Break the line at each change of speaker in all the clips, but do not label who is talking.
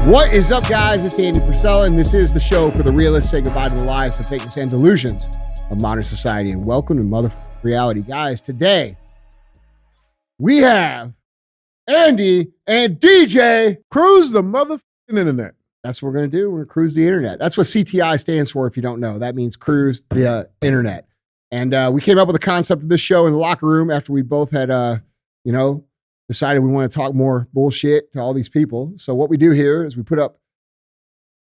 What is up, guys? It's Andy Frisella, and this is the show for the realists. Say goodbye to the lies, the fakeness, and delusions of modern society. And welcome to motherfucking reality. Guys, today we have Andy and DJ
cruise the motherfucking internet.
That's what we're going to do. We're going to cruise the internet. That's what C.T.I stands for, if you don't know. That means cruise the internet. And we came up with the concept of this show in the locker room after we both had, decided we want to talk more bullshit to all these people. So what we do here is we put up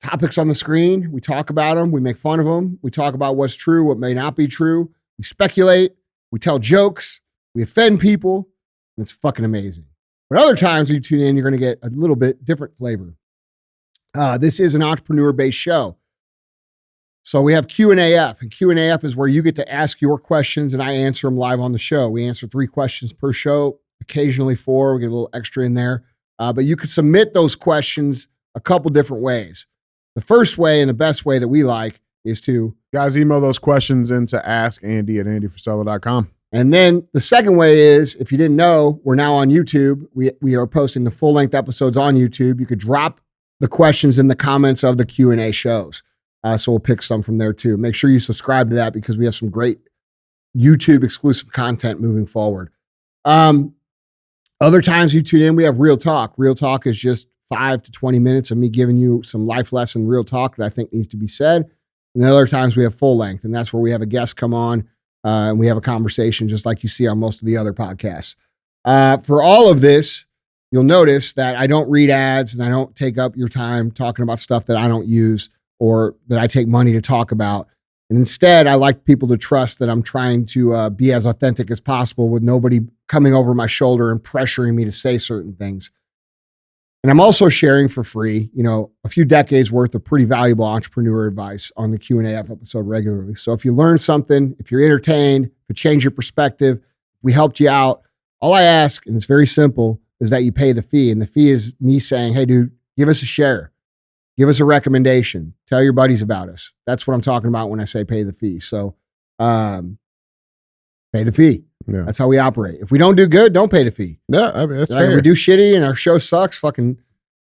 topics on the screen. We talk about them. We make fun of them. We talk about what's true, what may not be true. We speculate. We tell jokes. We offend people. And it's fucking amazing. But other times when you tune in, you're going to get a little bit different flavor. This is an entrepreneur-based show. So we have Q&AF, and Q&AF is where you get to ask your questions and I answer them live on the show. We answer 3 questions per show, occasionally 4. We get a little extra in there. But you can submit those questions a couple different ways. The first way and the best way that we like is to...
Guys, email those questions into askandy@andyfrisella.com.
And then the second way is, if you didn't know, we're now on YouTube. We are posting the full-length episodes on YouTube. You could drop the questions in the comments of the Q&A shows. So we'll pick some from there too. Make sure you subscribe to that because we have some great YouTube exclusive content moving forward. Other times you tune in, we have Real Talk. Real Talk is just 5 to 20 minutes of me giving you some life lesson real talk that I think needs to be said. And then other times we have full length, and that's where we have a guest come on and we have a conversation just like you see on most of the other podcasts. For all of this, you'll notice that I don't read ads and I don't take up your time talking about stuff that I don't use or that I take money to talk about. And instead, I like people to trust that I'm trying to be as authentic as possible with nobody coming over my shoulder and pressuring me to say certain things. And I'm also sharing for free, a few decades worth of pretty valuable entrepreneur advice on the Q&A episode regularly. So if you learn something, if you're entertained, if it changed your perspective, we helped you out, all I ask, and it's very simple, is that you pay the fee. And the fee is me saying, hey, dude, give us a share. Give us a recommendation. Tell your buddies about us. That's what I'm talking about when I say pay the fee. So pay the fee.
Yeah.
That's how we operate. If we don't do good, don't pay the fee.
Yeah, I mean, that's fair.
If we do shitty and our show sucks, fucking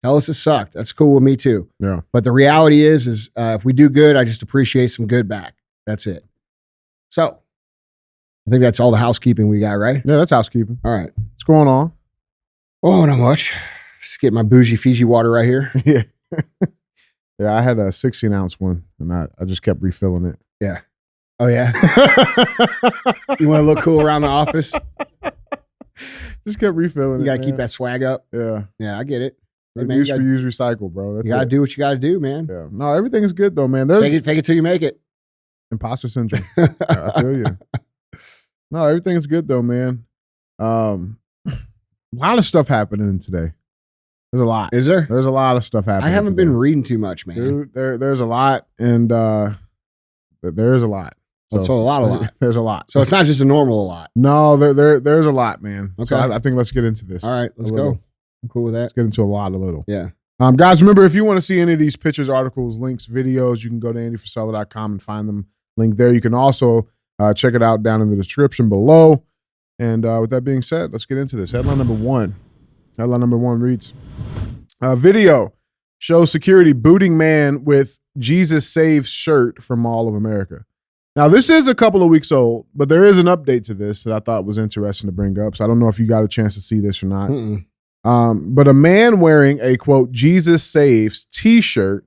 tell us it sucked. That's cool with me too.
Yeah.
But the reality is if we do good, I just appreciate some good back. That's it. So I think that's all the housekeeping we got, right?
Yeah, that's housekeeping.
All right.
What's going on?
Oh, not much. Just get my bougie Fiji water right here.
Yeah. Yeah, I had a 16-ounce one, and I just kept refilling it.
Yeah. Oh, yeah? You want to look cool around the office?
Just kept refilling it.
You got to keep that swag up.
Yeah.
Yeah, I get it. Hey, man,
Use, reuse, recycle, bro.
You got to do what you got to do, man.
Yeah. No, everything's good, though, man.
Take it till you make it.
Imposter syndrome. I feel you. No, everything's good, though, man. A lot of stuff happening today. There's a lot.
Is there?
There's a lot of stuff happening.
I haven't been reading too much, man.
Dude, there's a lot, and there's a lot.
So a lot.
There's a lot.
So it's not just a normal lot.
No, there's a lot, man.
Okay.
So I think let's get into this.
All right, let's go. I'm cool with that.
Let's get into a little.
Yeah.
Guys, remember, if you want to see any of these pictures, articles, links, videos, you can go to andyfrisella.com and find them linked there. You can also check it out down in the description below. And with that being said, let's get into this. Headline number one. Headline number 1 reads, video shows security booting man with Jesus Saves shirt from Mall of America. Now, this is a couple of weeks old, but there is an update to this that I thought was interesting to bring up. So I don't know if you got a chance to see this or not. But a man wearing a, quote, Jesus Saves t-shirt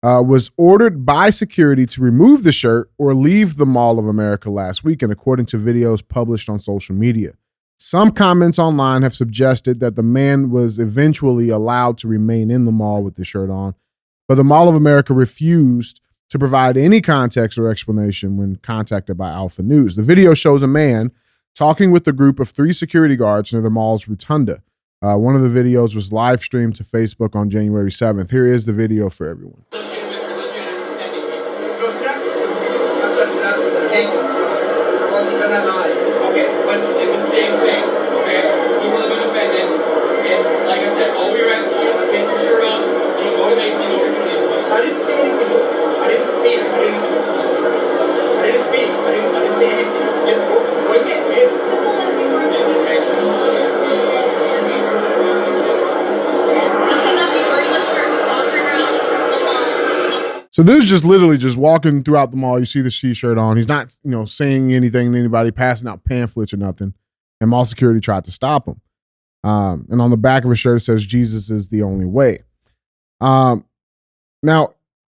was ordered by security to remove the shirt or leave the Mall of America last weekend, according to videos published on social media. Some comments online have suggested that the man was eventually allowed to remain in the mall with the shirt on, but the Mall of America refused to provide any context or explanation when contacted by Alpha News. The video shows a man talking with a group of 3 security guards near the mall's rotunda. One of the videos was live streamed to Facebook on January 7th. Here is the video for everyone.
Okay, but it's the same thing, okay? People have been offended, and like I said, all we were asking you is to take your shirt off, and you go to Macy's over to the I didn't say anything. I didn't speak. I didn't say anything. Just go get Macy's. Nothing.
So dude's just literally just walking throughout the mall. You see the T-shirt on. He's not, saying anything to anybody, passing out pamphlets or nothing. And mall security tried to stop him. And on the back of his shirt it says, "Jesus is the only way." Now,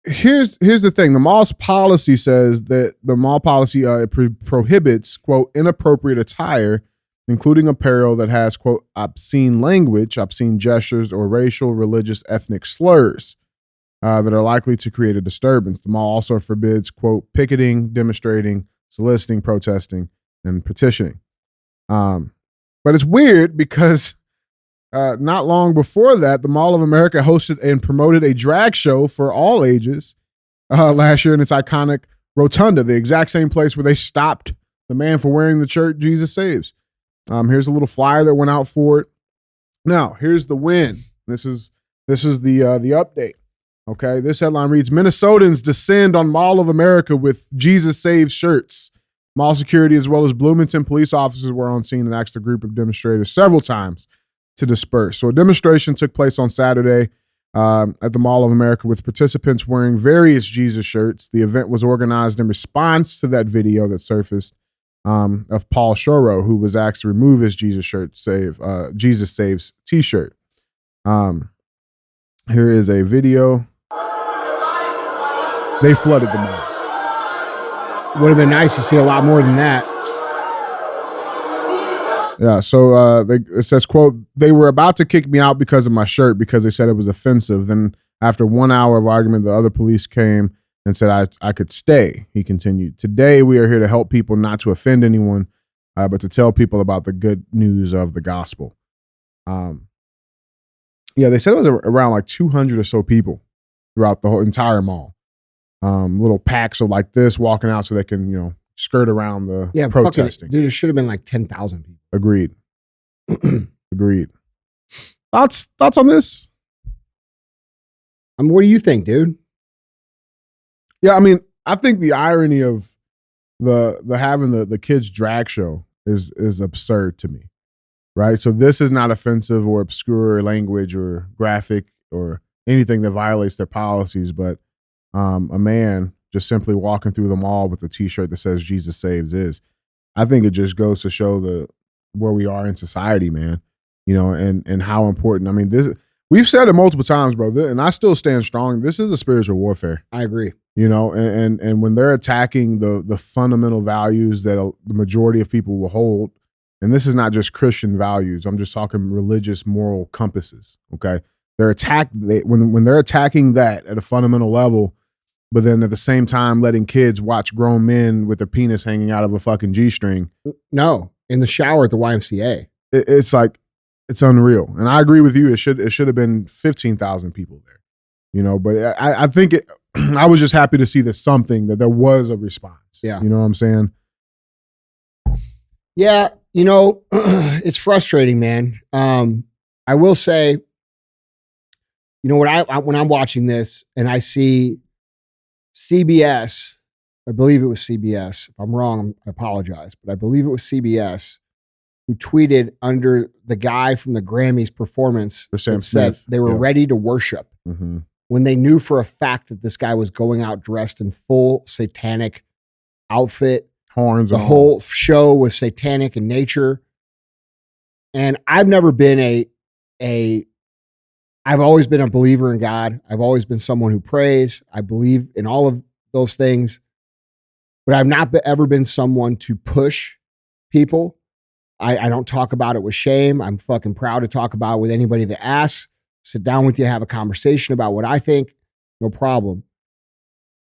here's the thing. The mall's policy says that the mall policy prohibits, quote, inappropriate attire, including apparel that has, quote, obscene language, obscene gestures, or racial, religious, ethnic slurs that are likely to create a disturbance. The mall also forbids, quote, picketing, demonstrating, soliciting, protesting, and petitioning. But it's weird because not long before that, the Mall of America hosted and promoted a drag show for all ages last year in its iconic rotunda, the exact same place where they stopped the man for wearing the shirt "Jesus Saves." Here's a little flyer that went out for it. Now, here's the win. This is the update. Okay, this headline reads: Minnesotans descend on Mall of America with "Jesus Saves" shirts. Mall security as well as Bloomington police officers were on scene and asked a group of demonstrators several times to disperse. So a demonstration took place on Saturday at the Mall of America with participants wearing various Jesus shirts. The event was organized in response to that video that surfaced of Paul Shoro, who was asked to remove his Jesus Saves t-shirt. Here is a video. They flooded the mall.
Would have been nice to see a lot more than that.
Yeah, so it says, quote, "They were about to kick me out because of my shirt because they said it was offensive. Then after 1 hour of argument, the other police came and said I could stay," he continued. "Today, we are here to help people, not to offend anyone, but to tell people about the good news of the gospel." Yeah, they said it was around like 200 or so people throughout the whole entire mall. Little packs of like this walking out so they can, skirt around the protesting.
Dude, it should have been like 10,000 people.
Agreed. Agreed. Thoughts on this?
What do you think, dude?
Yeah, I mean, I think the irony of the having the kids drag show is absurd to me. Right? So this is not offensive or obscure language or graphic or anything that violates their policies, but a man just simply walking through the mall with a t-shirt that says "Jesus Saves" is. I think it just goes to show where we are in society, man. And how important. I mean, we've said it multiple times, bro, and I still stand strong. This is a spiritual warfare.
I agree.
And when they're attacking the fundamental values that the majority of people will hold, and this is not just Christian values, I'm just talking religious moral compasses. Okay, when they're attacking that at a fundamental level, but then at the same time letting kids watch grown men with their penis hanging out of a fucking G-string.
No, in the shower at the YMCA.
It's like, it's unreal. And I agree with you. It should have been 15,000 people there, but I think I was just happy to see that there was a response.
Yeah.
You know what I'm saying?
Yeah. It's frustrating, man. I will say, when I'm watching this and I see CBS, I believe it was CBS. If I'm wrong, I apologize, but I believe it was CBS who tweeted under the guy from the Grammys performance that said they were ready to worship when they knew for a fact that this guy was going out dressed in full satanic outfit.
Horns.
The whole show was satanic in nature. And I've never been I've always been a believer in God. I've always been someone who prays. I believe in all of those things, but I've not ever been someone to push people. I don't talk about it with shame. I'm fucking proud to talk about it with anybody that asks. Sit down with you, have a conversation about what I think, no problem.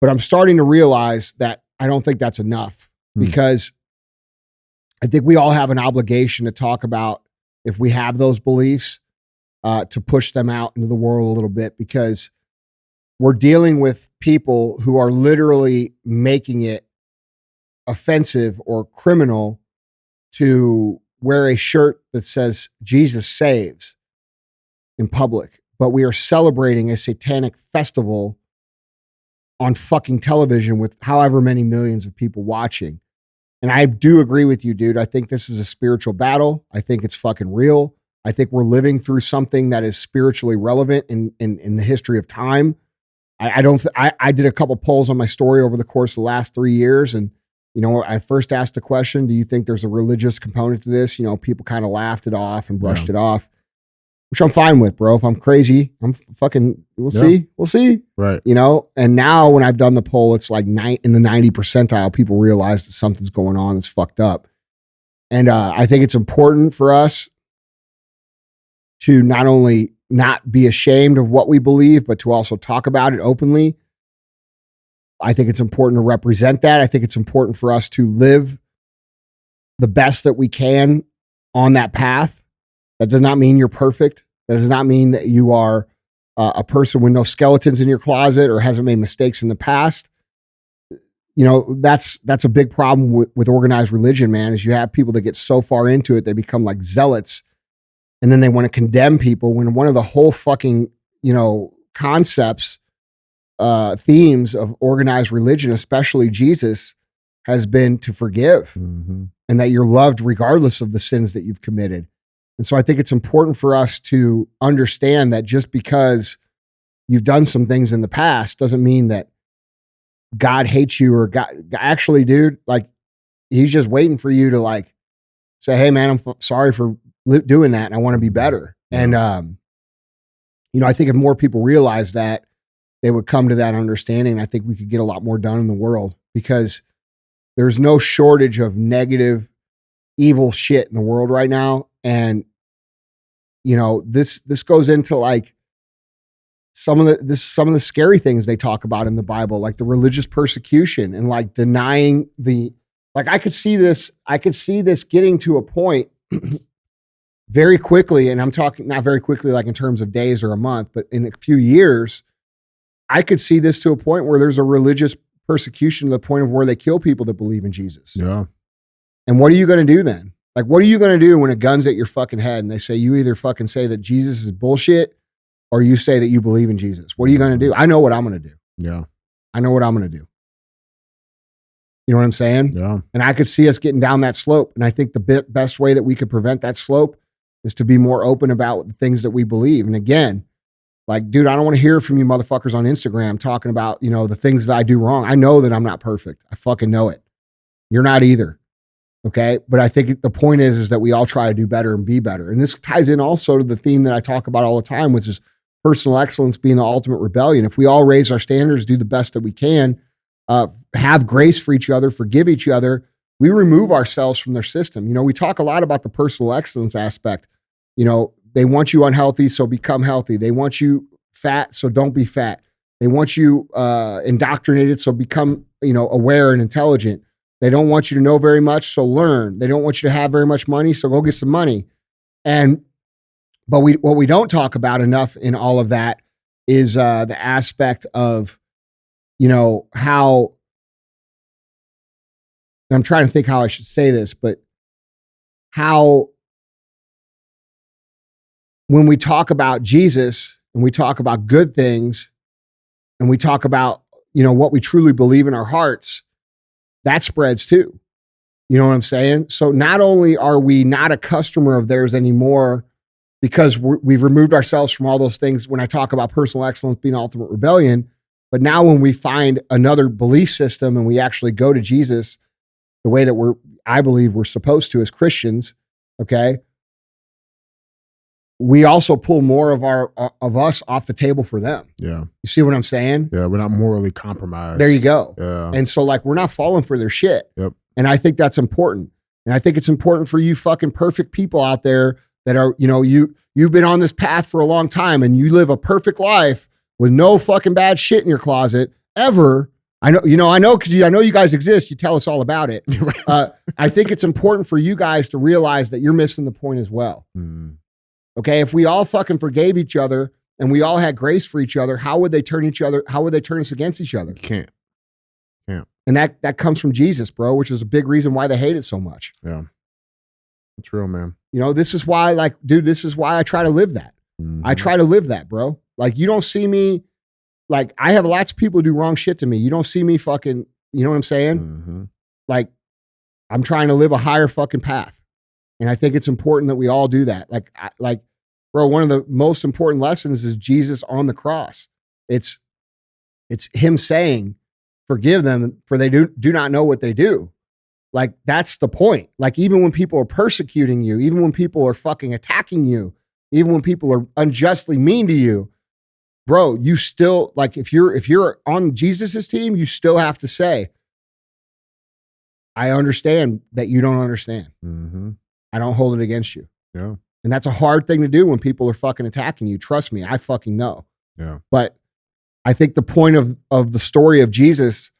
But I'm starting to realize that I don't think that's enough because I think we all have an obligation to talk about if we have those beliefs, to push them out into the world a little bit, because we're dealing with people who are literally making it offensive or criminal to wear a shirt that says "Jesus Saves" in public, but we are celebrating a satanic festival on fucking television with however many millions of people watching. And I do agree with you, dude. I think this is a spiritual battle. I think it's fucking real. I think we're living through something that is spiritually relevant in the history of time. I did a couple polls on my story over the course of the last 3 years. And, I first asked the question, do you think there's a religious component to this? People kind of laughed it off and brushed it off, which I'm fine with, bro. If I'm crazy, we'll see.
Right.
And now when I've done the poll, it's like in the 90 percentile, people realize that something's going on that's fucked up. And I think it's important for us to not only not be ashamed of what we believe, but to also talk about it openly. I think it's important to represent that. I think it's important for us to live the best that we can on that path. That does not mean you're perfect. That does not mean that you are a person with no skeletons in your closet or hasn't made mistakes in the past. That's a big problem with organized religion, man, is you have people that get so far into it, they become like zealots, and then they want to condemn people when one of the whole fucking, concepts, themes of organized religion, especially Jesus, has been to forgive and that you're loved regardless of the sins that you've committed. And so I think it's important for us to understand that just because you've done some things in the past doesn't mean that God hates you, or God actually, dude, like he's just waiting for you to like say, hey man, I'm sorry for doing that. And I want to be better. And, I think if more people realize that, they would come to that understanding. I think we could get a lot more done in the world, because there's no shortage of negative, evil shit in the world right now. And, this goes into like some of the scary things they talk about in the Bible, like the religious persecution and like denying I could see this getting to a point very quickly. And I'm talking not very quickly, like in terms of days or a month, but in a few years, I could see this to a point where there's a religious persecution to the point of where they kill people that believe in Jesus.
Yeah.
And what are you going to do then? Like, what are you going to do when a gun's at your fucking head and they say, you either fucking say that Jesus is bullshit or you say that you believe in Jesus? What are you going to do? I know what I'm going to do.
Yeah.
I know what I'm going to do. You know what I'm saying?
Yeah.
And I could see us getting down that slope. And I think the best way that we could prevent that slope is to be more open about the things that we believe. And again, like, dude, I don't want to hear from you motherfuckers on Instagram talking about, the things that I do wrong. I know that I'm not perfect. I fucking know it. You're not either. Okay. But I think the point is that we all try to do better and be better. And this ties in also to the theme that I talk about all the time, which is personal excellence being the ultimate rebellion. If we all raise our standards, do the best that we can, have grace for each other, forgive each other, we remove ourselves from their system. We talk a lot about the personal excellence aspect. They want you unhealthy, so become healthy. They want you fat, so don't be fat. They want you indoctrinated, so become, aware and intelligent. They don't want you to know very much, so learn. They don't want you to have very much money, so go get some money. But what we don't talk about enough in all of that is the aspect of, how, I'm trying to think how I should say this, but how, when we talk about Jesus and we talk about good things and we talk about, what we truly believe in our hearts, that spreads too. You know what I'm saying? So not only are we not a customer of theirs anymore because we've removed ourselves from all those things when I talk about personal excellence being ultimate rebellion, but now when we find another belief system and we actually go to Jesus the way that I believe we're supposed to as Christians, okay, we also pull more of us off the table for them.
Yeah.
You see what I'm saying?
Yeah. We're not morally compromised.
There you go.
Yeah.
And so like, we're not falling for their shit.
Yep.
And I think that's important. And I think it's important for you fucking perfect people out there that are, you've been on this path for a long time and you live a perfect life with no fucking bad shit in your closet ever. I know, because I know you guys exist. You tell us all about it. I think it's important for you guys to realize that you're missing the point as well. Okay, if we all fucking forgave each other and we all had grace for each other, how would they turn us against each other?
You can't.
And that comes from Jesus, bro, which is a big reason why they hate it so much.
Yeah. It's real, man.
This is why, like, dude, this is why I try to live that. I try to live that, bro. Like, you don't see me, like, I have lots of people do wrong shit to me. You don't see me fucking, you know what I'm saying? Like, I'm trying to live a higher fucking path. And I think it's important that we all do that. Like, bro, one of the most important lessons is Jesus on the cross. It's It's him saying, forgive them for they do not know what they do. Like, that's the point. Like, even when people are persecuting you, even when people are fucking attacking you, even when people are unjustly mean to you, bro, you still, like, if you're on Jesus's team, you still have to say, I understand that you don't understand.
Mm-hmm.
I don't hold it against you.
Yeah.
And that's a hard thing to do when people are fucking attacking you. Trust me, I fucking know.
Yeah.
But I think the point of the story of Jesus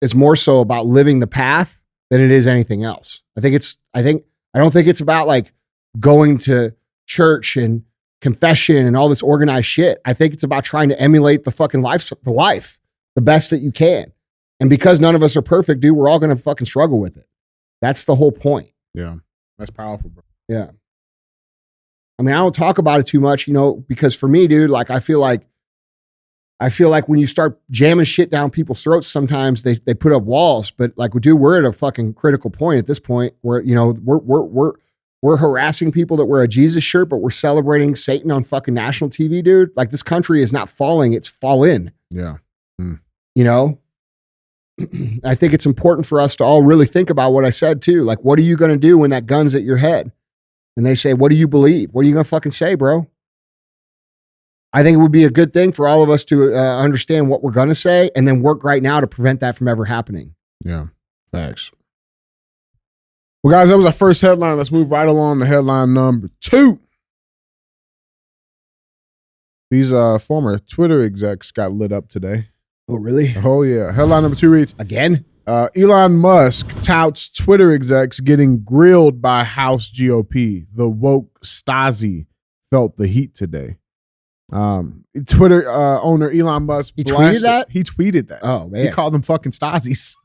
is more so about living the path than it is anything else. I don't think it's about like going to church and confession and all this organized shit. I think it's about trying to emulate the fucking life the best that you can. And because none of us are perfect, dude, we're all going to fucking struggle with it. That's the whole point.
Yeah. That's powerful, bro.
Yeah. I mean, I don't talk about it too much, because for me, dude, like, I feel like when you start jamming shit down people's throats, sometimes they put up walls, but like, dude, we're at a fucking critical point at this point where, we're harassing people that wear a Jesus shirt, but we're celebrating Satan on fucking national TV, dude. Like, this country is not falling, it's fallen.
Yeah.
I think it's important for us to all really think about what I said too. Like, what are you going to do when that gun's at your head? And they say, what do you believe? What are you going to fucking say, bro? I think it would be a good thing for all of us to understand what we're going to say and then work right now to prevent that from ever happening.
Yeah. Facts. Well, guys, that was our first headline. Let's move right along to headline number 2. These former Twitter execs got lit up today.
Oh, really?
Oh, yeah. Headline number 2 reads,
again?
Elon Musk touts Twitter execs getting grilled by House GOP. The woke Stasi felt the heat today. Twitter owner Elon Musk.
He tweeted that?
He tweeted that.
Oh, man.
He called them fucking Stasis.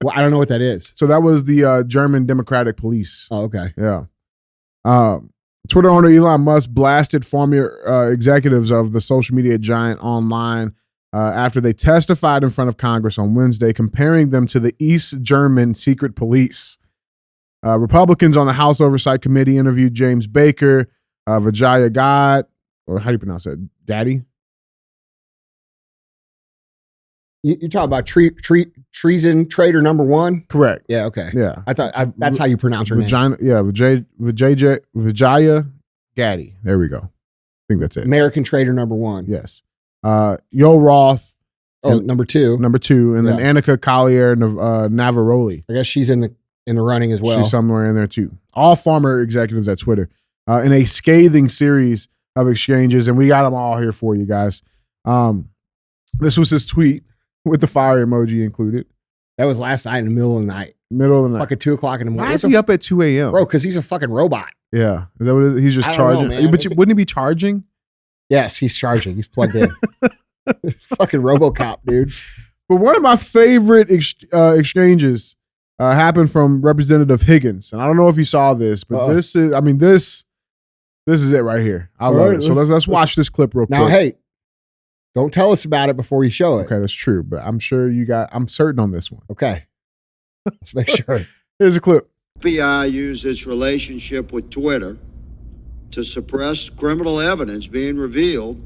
Well, I don't know what that is.
So that was the German Democratic Police.
Oh, okay.
Yeah. Twitter owner Elon Musk blasted former executives of the social media giant online after they testified in front of Congress on Wednesday, comparing them to the East German secret police. Republicans on the House Oversight Committee interviewed James Baker, Vijaya God, or how do you pronounce that? Daddy?
You talk about treason traitor number 1?
Correct.
Yeah, okay.
Yeah.
I thought that's how you pronounce her name.
Yeah, Vijaya Gaddy. There we go. I think that's it.
American traitor number 1.
Yes. Yo Roth.
Number 2.
Number 2. And then Annika Collier Navaroli.
I guess she's in the running as well.
She's somewhere in there too. All former executives at Twitter in a scathing series of exchanges. And we got them all here for you guys. This was his tweet with the fire emoji included.
That was last night in the middle of the night.
Fucking
2 o'clock in the morning.
Why is he up at 2 a.m.?
Bro, because he's a fucking robot.
Yeah. Is that what it is? He's just charging? But wouldn't he be charging?
Yes, he's charging. He's plugged in. Fucking RoboCop, dude.
But one of my favorite exchanges happened from Representative Higgins. And I don't know if you saw this, but this is it right here. I love it. So let's watch this clip real quick.
Now, hey, don't tell us about it before we show it.
Okay, that's true. But I'm certain on this one.
Okay. Let's make sure.
Here's a clip.
FBI used its relationship with Twitter to suppress criminal evidence being revealed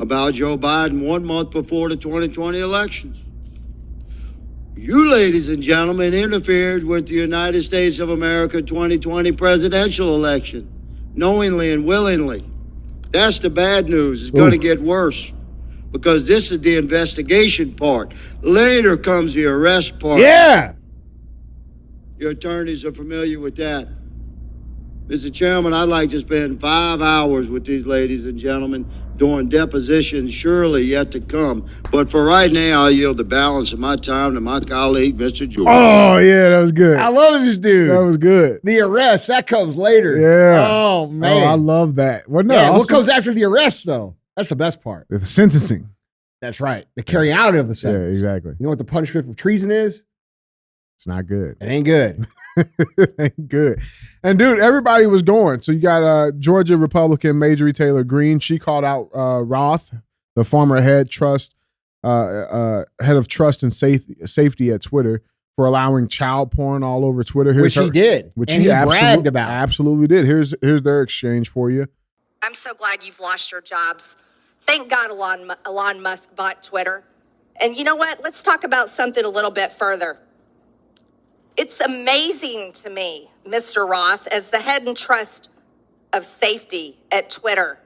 about Joe Biden 1 month before the 2020 elections. You, ladies and gentlemen, interfered with the United States of America 2020 presidential election, knowingly and willingly. That's the bad news. It's going to get worse because this is the investigation part. Later comes the arrest part.
Yeah.
Your attorneys are familiar with that. Mr. Chairman, I'd like to spend 5 hours with these ladies and gentlemen during depositions surely yet to come. But for right now, I'll yield the balance of my time to my colleague, Mr. Jordan.
Oh, yeah, that was good.
I love this dude.
That was good.
The arrest, that comes later.
Yeah.
Oh, man.
Oh, I love that. Well, no,
yeah, what comes after the arrest, though? That's the best part.
The sentencing.
That's right. The carry out of the sentence.
Yeah, exactly.
You know what the punishment for treason is?
It's not good.
It ain't good.
It ain't good. And dude, everybody was going. So you got Georgia Republican Marjorie Taylor Greene. She called out Roth, the former head of trust and safety at Twitter, for allowing child porn all over Twitter.
Which he did.
Which
he bragged about.
Absolutely did. Here's their exchange for you.
I'm so glad you've lost your jobs. Thank God Elon Musk bought Twitter. And you know what? Let's talk about something a little bit further. It's amazing to me, Mr. Roth, as the head and trust of safety at Twitter,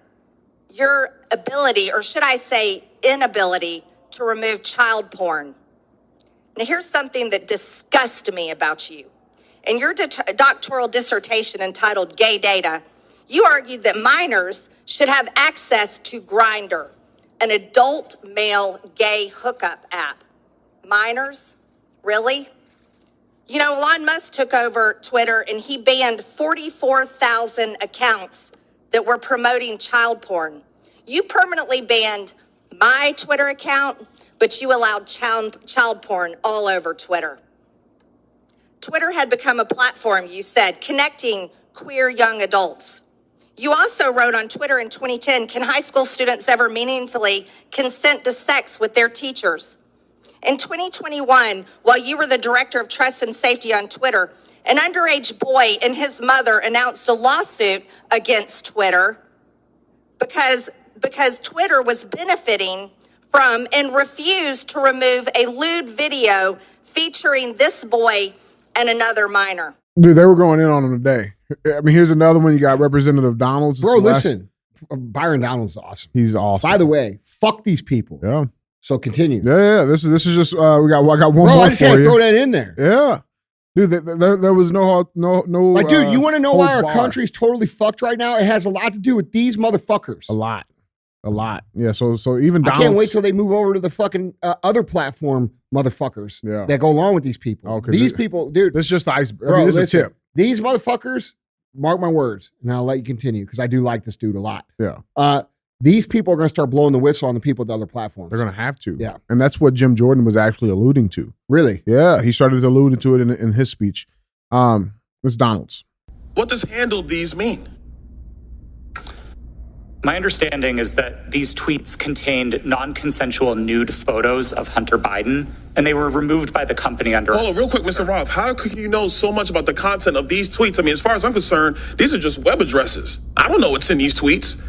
your ability, or should I say inability, to remove child porn. Now, here's something that disgusts me about you. In your doctoral dissertation entitled Gay Data, you argued that minors should have access to Grindr, an adult male gay hookup app. Minors? Really? You know, Elon Musk took over Twitter and he banned 44,000 accounts that were promoting child porn. You permanently banned my Twitter account, but you allowed child porn all over Twitter. Twitter had become a platform, you said, connecting queer young adults. You also wrote on Twitter in 2010, can high school students ever meaningfully consent to sex with their teachers? In 2021, while you were the director of trust and safety on Twitter, an underage boy and his mother announced a lawsuit against Twitter because Twitter was benefiting from and refused to remove a lewd video featuring this boy and another minor.
Dude, they were going in on him today. I mean, here's another one. You got Representative Donalds.
Bro, listen, Byron Donalds is awesome.
He's awesome.
By the way, fuck these people.
Yeah.
So continue.
Yeah. This is just I got one
Bro,
more
I just
for
had to
you.
throw that in there.
Yeah. Dude, there was no.
Like, dude, you want to know why our
holds barred.
country's totally fucked right now? It has a lot to do with these motherfuckers.
A lot. Yeah. So even
I
Donalds.
can't wait till they move over to the fucking other platform motherfuckers that go along with these people.
Okay,
These people, dude.
This is just the iceberg.
Bro,
I mean, this
listen,
is a tip.
These motherfuckers, mark my words, and I'll let you continue because I do like this dude a lot.
Yeah.
These people are going to start blowing the whistle on the people at the other platforms.
They're going to have to.
Yeah.
And that's what Jim Jordan was actually alluding to.
Really?
Yeah. He started alluding to it in his speech. It's Donalds.
What does handle these mean?
My understanding is that these tweets contained non-consensual nude photos of Hunter Biden, and they were removed by the company under...
Hold on, real quick, Mr. Roth. How could you know so much about the content of these tweets? I mean, as far as I'm concerned, these are just web addresses. I don't know what's in these tweets.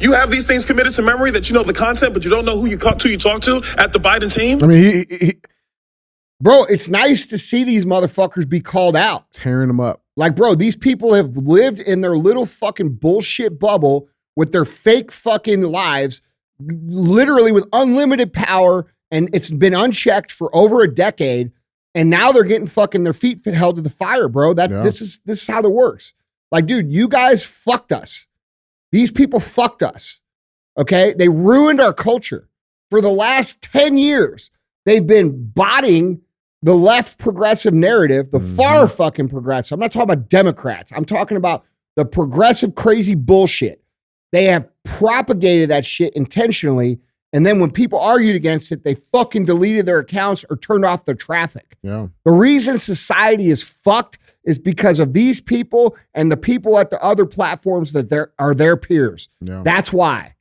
You have these things committed to memory that you know the content, but you don't know who you talk to at the Biden team?
I mean, he
Bro, it's nice to see these motherfuckers be called out.
tearing them up.
Like, bro, these people have lived in their little fucking bullshit bubble with their fake fucking lives, literally with unlimited power, and it's been unchecked for over a decade, and now they're getting fucking their feet held to the fire, bro. This is how it works. Like, dude, you guys fucked us. These people fucked us. Okay? They ruined our culture. For the last 10 years, they've been botting the left progressive narrative, the far fucking progressive. I'm not talking about Democrats. I'm talking about the progressive crazy bullshit. They have propagated that shit intentionally. And then when people argued against it, they fucking deleted their accounts or turned off their traffic.
Yeah.
The reason society is fucked is because of these people and the people at the other platforms that are their peers.
Yeah.
That's why.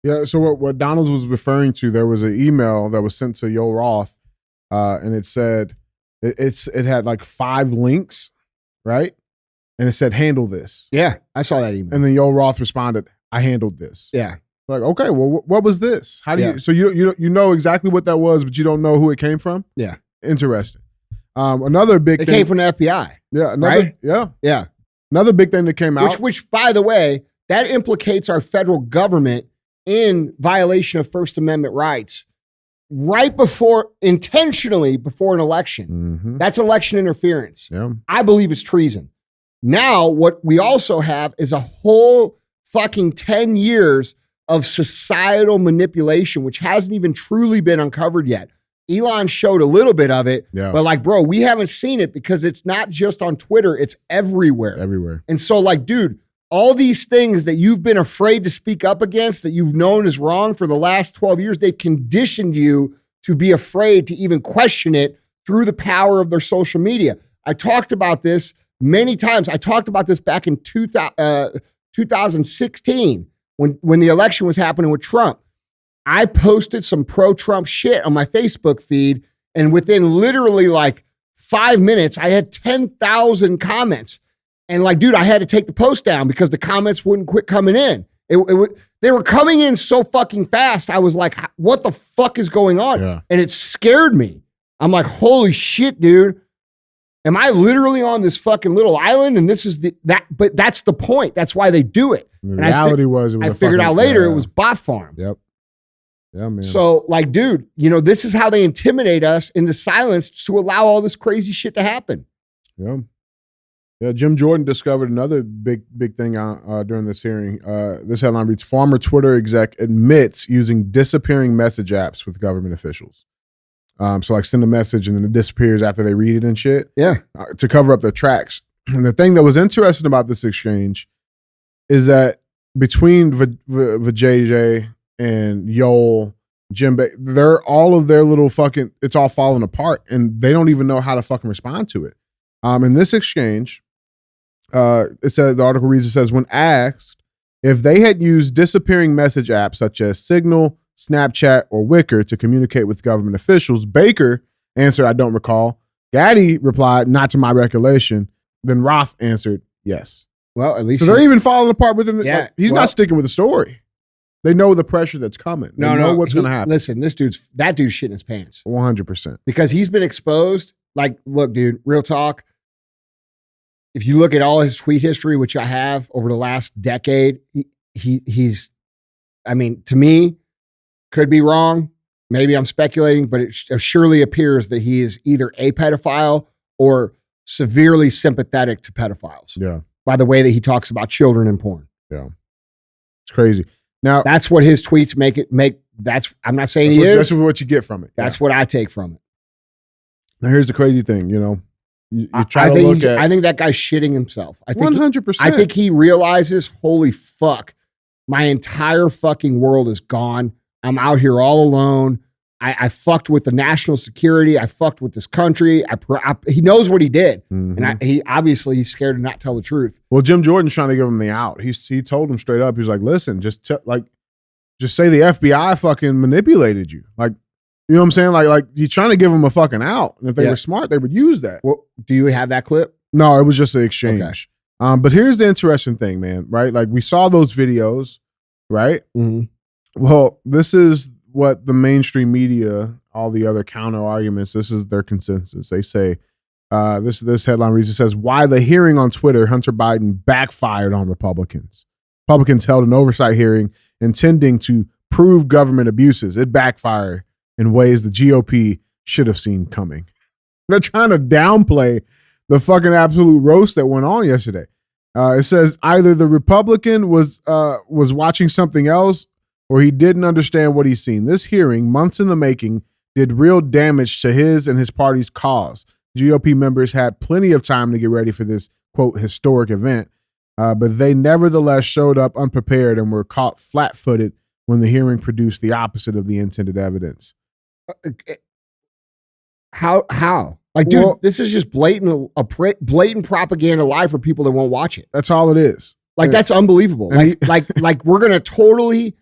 Yeah. So what Donalds was referring to, there was an email that was sent to Yo Roth, and it said it had like 5 links, right? And it said, handle this.
Yeah, I saw that email.
And then Yo Roth responded, I handled this.
Yeah.
Like, okay, well, what was this? How do
Yeah.
you? So you know exactly what that was, but you don't know who it came from.
Yeah.
Interesting. Another big
It
thing
came from the FBI.
Yeah.
right?
Yeah. Another big thing that came out.
Which, by the way, that implicates our federal government in violation of First Amendment rights right before, intentionally before an election.
Mhm.
That's election interference.
Yeah.
I believe it's treason. Now, what we also have is a whole fucking 10 years of societal manipulation, which hasn't even truly been uncovered yet. Elon showed a little bit of it,
Yeah.
but like, bro, we haven't seen it because it's not just on Twitter, it's everywhere.
Everywhere.
And so, like, dude, all these things that you've been afraid to speak up against, that you've known is wrong for the last 12 years, they've conditioned you to be afraid to even question it through the power of their social media. I talked about this many times. I talked about this back in 2016 when the election was happening with Trump. I posted some pro-Trump shit on my Facebook feed, and within literally like 5 minutes, I had 10,000 comments. And like, dude, I had to take the post down because the comments wouldn't quit coming in. They were coming in so fucking fast. I was like, what the fuck is going on?
Yeah.
And it scared me. I'm like, holy shit, dude. Am I literally on this fucking little island? And this is but that's the point. That's why they do it.
The reality was,
I figured out later it was bot farm.
Yep. Yeah, man.
So, like, dude, this is how they intimidate us into silence to allow all this crazy shit to happen.
Yeah. Yeah, Jim Jordan discovered another big thing during this hearing. This headline reads, former Twitter exec admits using disappearing message apps with government officials. So like send a message and then it disappears after they read it and shit.
Yeah.
To cover up their tracks. And the thing that was interesting about this exchange is that between Vijay and Yoel, Jim, they're all of their little fucking, it's all falling apart and they don't even know how to fucking respond to it. In this exchange, it says, the article reads, it says, when asked if they had used disappearing message apps such as Signal, Snapchat, or Wicker to communicate with government officials, Baker answered, I don't recall. Gaddy replied, not to my recollection. Then Roth answered, yes.
Well, at least
so they're even falling apart within the,
Yeah,
he's not sticking with the story. They know the pressure that's coming. They know what's going to happen.
Listen, that dude's shitting his pants
100%.
because he's been exposed. Like, look, dude, real talk. If you look at all his tweet history, which I have over the last decade, he's, I mean, to me, could be wrong. Maybe I'm speculating, but it surely appears that he is either a pedophile or severely sympathetic to pedophiles.
Yeah.
By the way that he talks about children and porn.
Yeah. It's crazy. Now,
that's what his tweets make. I'm not saying he is.
That's what you get from it.
That's what I take from it.
Now, here's the crazy thing, you try
I
to look at.
I think that guy's shitting himself. I think
100%.
I think he realizes, holy fuck, my entire fucking world is gone. I'm out here all alone. I fucked with the national security. I fucked with this country. He knows what he did.
Mm-hmm.
And he's scared to not tell the truth.
Well, Jim Jordan's trying to give him the out. He told him straight up. He's like, listen, just say the FBI fucking manipulated you. Like, you know what I'm saying? Like he's trying to give him a fucking out. And if they were smart, they would use that.
Well, do you have that clip?
No, it was just an exchange. Okay. But here's the interesting thing, man, right? Like we saw those videos, right?
Mm-hmm.
Well, this is what the mainstream media, all the other counter arguments, this is their consensus. They say, this headline reads, it says, why the hearing on Twitter, Hunter Biden backfired on Republicans. Republicans held an oversight hearing intending to prove government abuses. It backfired in ways the GOP should have seen coming. They're trying to downplay the fucking absolute roast that went on yesterday. It says either the Republican was watching something else or he didn't understand what he's seen. This hearing, months in the making, did real damage to his and his party's cause. GOP members had plenty of time to get ready for this, quote, historic event, but they nevertheless showed up unprepared and were caught flat-footed when the hearing produced the opposite of the intended evidence.
How? Like, dude, this is just blatant propaganda lie for people that won't watch it.
That's all it is.
Like, that's unbelievable. Like we're going to totally,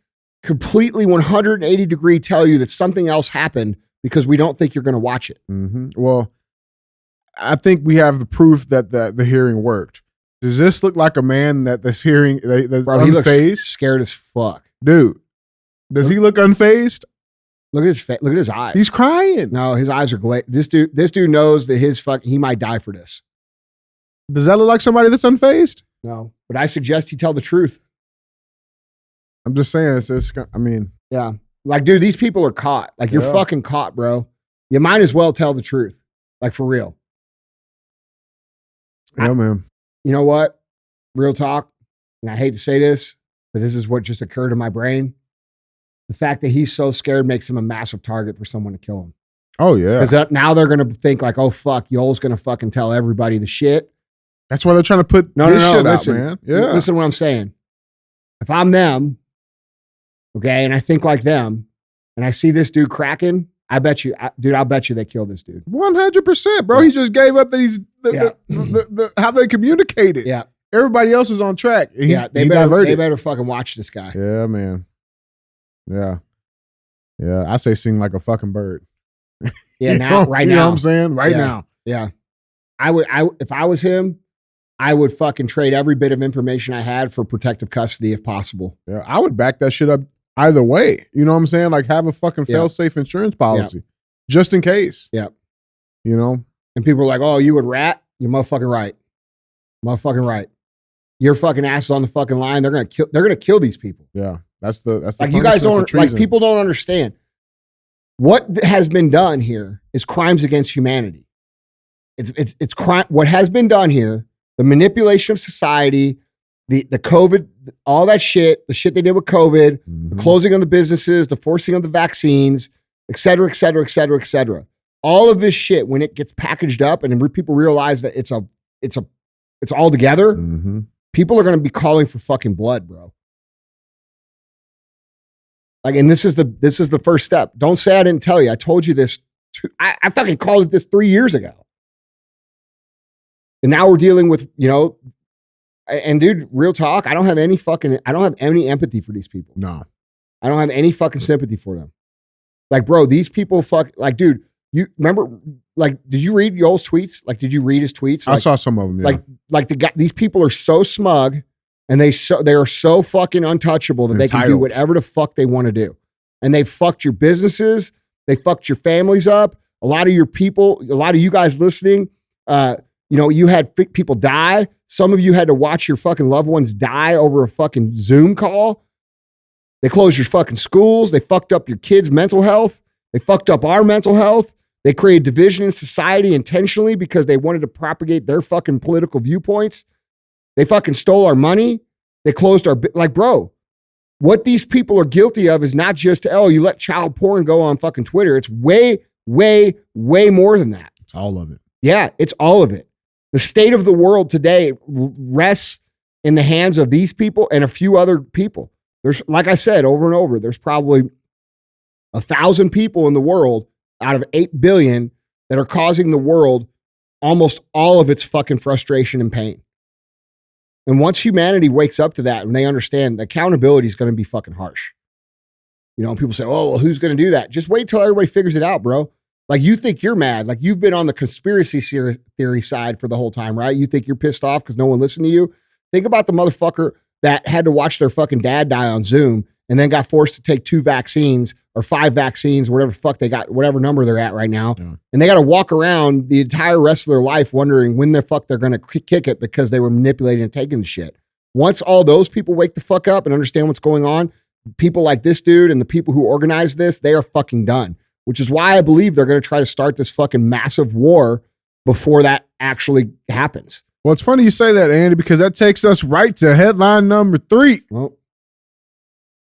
completely 180 degree tell you that something else happened because we don't think you're going to watch it.
Mm-hmm. Well, I think we have the proof that the hearing worked. Does this look like a man that this hearing that's
Bro, he looks
unfazed?
Scared as fuck.
Dude, does he look unfazed?
Look at his face. Look at his eyes.
He's crying.
No, his eyes are glazed. This dude knows that he might die for this.
Does that look like somebody that's unfazed?
No, but I suggest he tell the truth.
I'm just saying,
yeah. Like, dude, these people are caught. Like, you're fucking caught, bro. You might as well tell the truth. Like, for real.
Yeah, man.
You know what? Real talk. And I hate to say this, but this is what just occurred in my brain. The fact that he's so scared makes him a massive target for someone to kill him.
Oh, yeah.
Because now they're going to think like, oh, fuck, Yoel's going to fucking tell everybody the shit.
That's why they're trying to put this shit
listen,
out, man. Yeah.
Listen to what I'm saying. If I'm them, okay, and I think like them, and I see this dude cracking, I'll bet you they killed this dude.
100%, bro. Yeah. He just gave up that he's how they communicated.
Yeah.
Everybody else is on track.
They better fucking watch this guy.
Yeah, man. Yeah. Yeah. I say sing like a fucking bird.
Yeah, now, right now.
You know what I'm saying? Right now.
Yeah. If I was him, I would fucking trade every bit of information I had for protective custody if possible.
Yeah, I would back that shit up either way. You know what I'm saying? Like have a fucking fail-safe insurance policy just in case.
Yeah.
You know?
And people are like, oh, you would rat? You're motherfucking right. Motherfucking right. Your fucking ass is on the fucking line. They're gonna kill these people.
Yeah. That's the
like you guys don't like people don't understand. What has been done here is crimes against humanity. It's crime. What has been done here, the manipulation of society, the COVID, all that shit, the shit they did with COVID, the closing of the businesses, the forcing of the vaccines, et cetera, et cetera, et cetera, et cetera. All of this shit, when it gets packaged up and people realize that it's all together, people are going to be calling for fucking blood, bro. Like, and this is the first step. Don't say I didn't tell you. I told you this. I fucking called it this 3 years ago. And now we're dealing with, and dude, real talk. I don't have any empathy for these people.
No.
I don't have any fucking sympathy for them. Like, bro, these people dude, you remember, like, did you read Yoel's tweets? Like, did you read his tweets?
I saw some of them. Yeah.
Like the guy, these people are so smug and they are so fucking untouchable that they can do whatever the fuck they want to do. And they fucked your businesses. They fucked your families up. A lot of your people, a lot of you guys listening, you had people die. Some of you had to watch your fucking loved ones die over a fucking Zoom call. They closed your fucking schools. They fucked up your kids' mental health. They fucked up our mental health. They created division in society intentionally because they wanted to propagate their fucking political viewpoints. They fucking stole our money. They closed bro, what these people are guilty of is not just, you let child porn go on fucking Twitter. It's way, way, way more than that.
It's all of it.
Yeah, it's all of it. The state of the world today rests in the hands of these people and a few other people. There's, like I said, over and over, there's probably 1,000 people in the world out of 8 billion that are causing the world almost all of its fucking frustration and pain. And once humanity wakes up to that and they understand the accountability is going to be fucking harsh. People say, oh, well, who's going to do that? Just wait till everybody figures it out, bro. Like, you think you're mad. Like, you've been on the conspiracy theory side for the whole time, right? You think you're pissed off because no one listened to you. Think about the motherfucker that had to watch their fucking dad die on Zoom and then got forced to take 2 vaccines or 5 vaccines, whatever the fuck they got, whatever number they're at right now. Yeah. And they got to walk around the entire rest of their life wondering when the fuck they're going to kick it because they were manipulating and taking the shit. Once all those people wake the fuck up and understand what's going on, people like this dude and the people who organize this, they are fucking done. Which is why I believe they're going to try to start this fucking massive war before that actually happens.
Well, it's funny you say that, Andy, because that takes us right to headline number 3.
Well,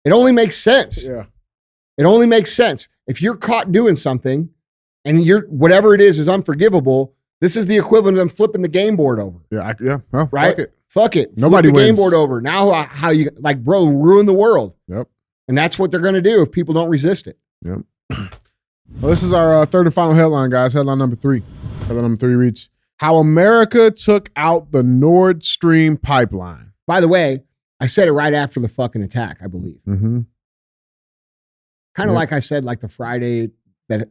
it only makes sense.
Yeah.
It only makes sense. If you're caught doing something and whatever it is unforgivable, this is the equivalent of them flipping the game board over.
Yeah. Well,
right? Fuck it.
Nobody
Flip the
wins.
Game board over. Now how you, like, bro, ruin the world.
Yep.
And that's what they're going to do if people don't resist it.
Yep. Well, this is our third and final headline, guys. Headline number 3. Headline number 3 reads, How America Took Out the Nord Stream Pipeline.
By the way, I said it right after the fucking attack, I believe.
Mm-hmm.
Kind of like I said, like the Friday that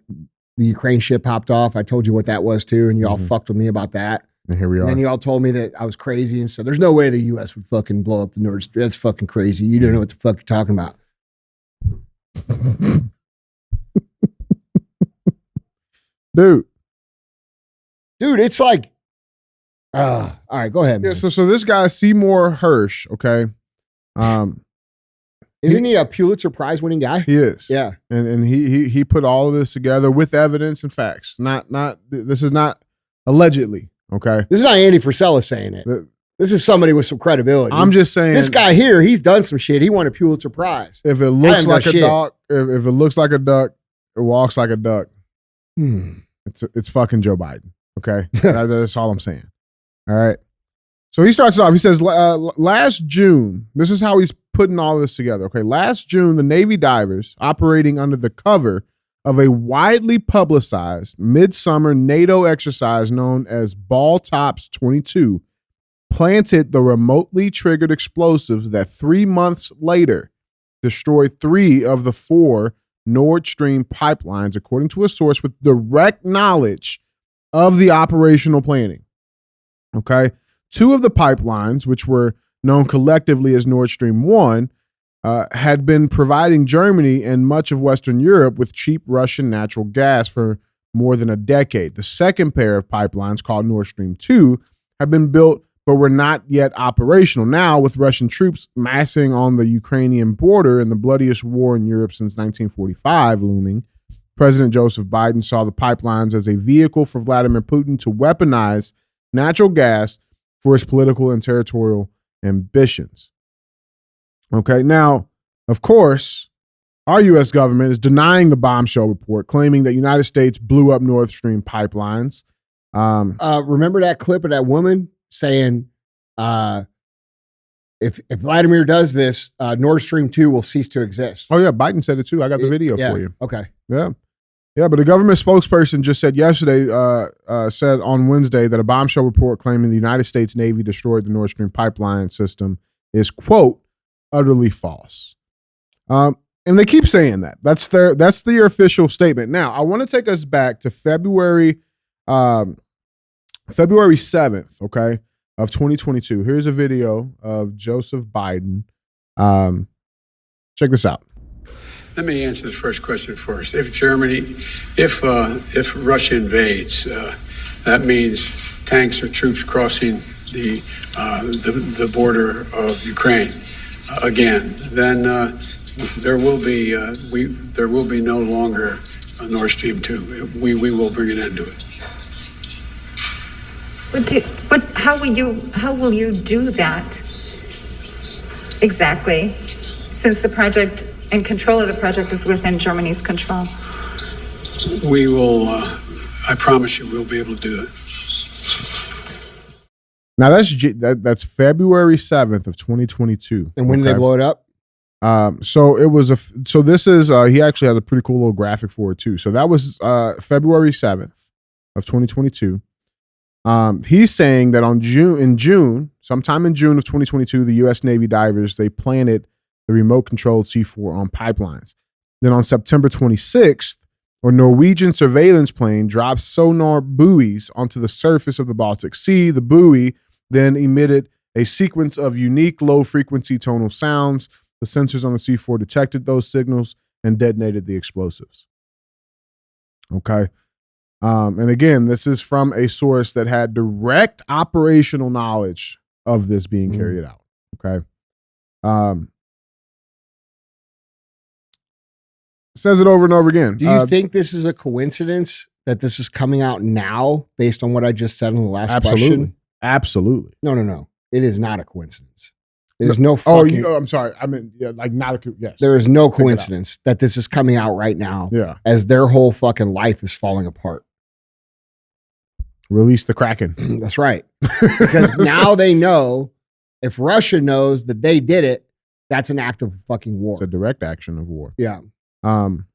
the Ukraine ship popped off. I told you what that was too, and you all fucked with me about that.
And here we are.
And then you all told me that I was crazy, and so there's no way the U.S. would fucking blow up the Nord Stream. That's fucking crazy. You don't know what the fuck you're talking about.
Dude,
it's like, all right, go ahead, man.
Yeah, so this guy, Seymour Hersh, okay?
Isn't he a Pulitzer Prize winning guy?
He is.
Yeah.
And he put all of this together with evidence and facts. This is not allegedly, okay?
This is not Andy Frisella saying it. This is somebody with some credibility.
I'm just saying.
This guy here, he's done some shit. He won a Pulitzer Prize.
If it looks like a dog, if it looks like a duck, it walks like a duck. It's fucking Joe Biden, okay? That's all I'm saying. All right. So he starts it off. He says, last June, this is how he's putting all this together. Okay. Last June, the Navy divers operating under the cover of a widely publicized midsummer NATO exercise known as Ball Tops 22 planted the remotely triggered explosives that 3 months later destroyed 3 of the 4 Nord Stream pipelines, according to a source with direct knowledge of the operational planning. Okay. two of the pipelines, which were known collectively as Nord Stream 1, had been providing Germany and much of Western Europe with cheap Russian natural gas for more than a decade. The second pair of pipelines, called Nord Stream 2, have been built but were not yet operational. Now, with Russian troops massing on the Ukrainian border and the bloodiest war in Europe since 1945 looming, President Joseph Biden saw the pipelines as a vehicle for Vladimir Putin to weaponize natural gas for his political and territorial ambitions. Okay, now, of course, our U.S. government is denying the bombshell report, claiming that United States blew up Nord Stream pipelines.
Remember that clip of that woman saying, if Vladimir does this, Nord Stream 2 will cease to exist.
Oh, yeah, Biden said it too. I got the video for you.
Okay.
Yeah. Yeah, but a government spokesperson just said yesterday, said on Wednesday that a bombshell report claiming the United States Navy destroyed the Nord Stream pipeline system is, quote, utterly false. And they keep saying that. That's their official statement. Now, I want to take us back to February 7th, okay, of 2022. Here's a video of Joseph Biden. Check this out.
Let me answer the first question first. If Russia invades, that means tanks or troops crossing the border of Ukraine again. Then there will be no longer a Nord Stream 2. We will bring an end to it.
But how will you do that exactly? Since the project and control of the project is within Germany's control.
We will, I promise you, we'll be able to do it.
Now that's February 7th of 2022.
And when did they blow it up?
So this is, he actually has a pretty cool little graphic for it too. So that was February 7th of 2022. He's saying that sometime in June of 2022, the U.S. Navy divers, they planted the remote-controlled C4 on pipelines. Then on September 26th, a Norwegian surveillance plane dropped sonar buoys onto the surface of the Baltic Sea. The buoy then emitted a sequence of unique low-frequency tonal sounds. The sensors on the C4 detected those signals and detonated the explosives. Okay. And again, this is from a source that had direct operational knowledge of this being carried out. Okay. Says it over and over again.
Do you think this is a coincidence that this is coming out now based on what I just said on the last question?
Absolutely.
No. It is not a coincidence. There's no fucking...
I'm sorry. I mean, yeah, like not a... Yes.
There is no coincidence that this is coming out right now.
Yeah.
As their whole fucking life is falling apart.
Release the Kraken.
That's right. Because now they know, if Russia knows that they did it, that's an act of fucking war.
It's a direct action of war.
Yeah.
And